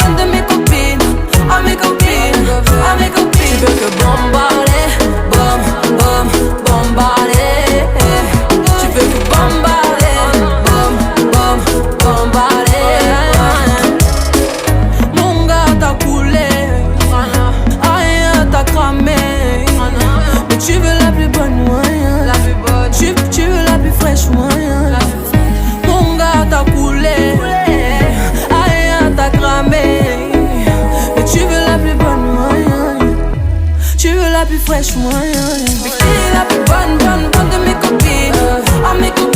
bonne de mes copines. À mes copines, à mes copines. Tu veux que bombarder, bom, bom, bombarder. Tu veux que bombarder, bom, bom, bombarder. Mon gars t'a coulé, rien t'a cramé. Mais tu veux la plus bonne moyen, tu veux la plus fraîche moyen. Mon gars t'a coulé, rien t'a cramé. Mais tu veux la plus bonne moyen, tu veux la plus fraîche moyen. Mais qui est la plus bonne de mes copines? À mes copines.